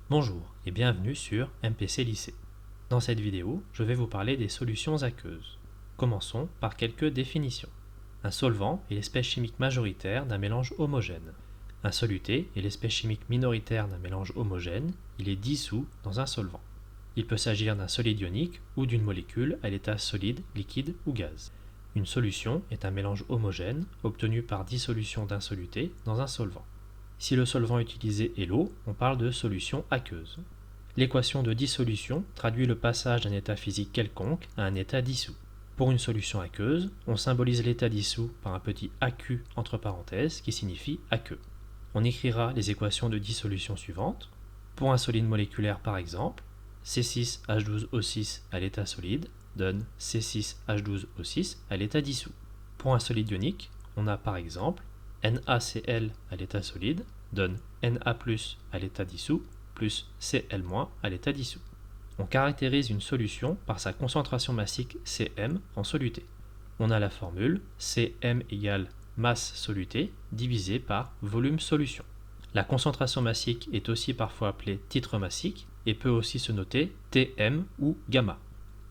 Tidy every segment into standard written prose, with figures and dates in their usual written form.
Bonjour et bienvenue sur MPC Lycée. Dans cette vidéo, je vais vous parler des solutions aqueuses. Commençons par quelques définitions. Un solvant est l'espèce chimique majoritaire d'un mélange homogène. Un soluté est l'espèce chimique minoritaire d'un mélange homogène, il est dissous dans un solvant. Il peut s'agir d'un solide ionique ou d'une molécule à l'état solide, liquide ou gaz. Une solution est un mélange homogène obtenu par dissolution d'un soluté dans un solvant. Si le solvant utilisé est l'eau, on parle de solution aqueuse. L'équation de dissolution traduit le passage d'un état physique quelconque à un état dissous. Pour une solution aqueuse, on symbolise l'état dissous par un petit AQ entre parenthèses qui signifie aqueux. On écrira les équations de dissolution suivantes. Pour un solide moléculaire par exemple, C6H12O6 à l'état solide donne C6H12O6 à l'état dissous. Pour un solide ionique, on a par exemple NaCl à l'état solide donne Na+ à l'état dissous plus Cl- à l'état dissous. On caractérise une solution par sa concentration massique Cm en soluté. On a la formule Cm égale masse solutée divisée par volume solution. La concentration massique est aussi parfois appelée titre massique et peut aussi se noter Tm ou gamma.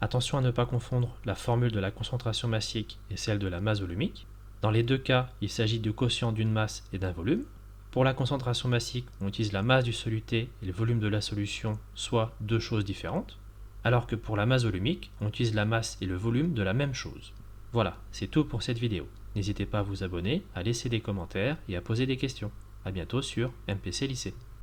Attention à ne pas confondre la formule de la concentration massique et celle de la masse volumique. Dans les deux cas, il s'agit du quotient d'une masse et d'un volume. Pour la concentration massique, on utilise la masse du soluté et le volume de la solution, soit deux choses différentes, alors que pour la masse volumique, on utilise la masse et le volume de la même chose. Voilà, c'est tout pour cette vidéo. N'hésitez pas à vous abonner, à laisser des commentaires et à poser des questions. A bientôt sur MPC Lycée.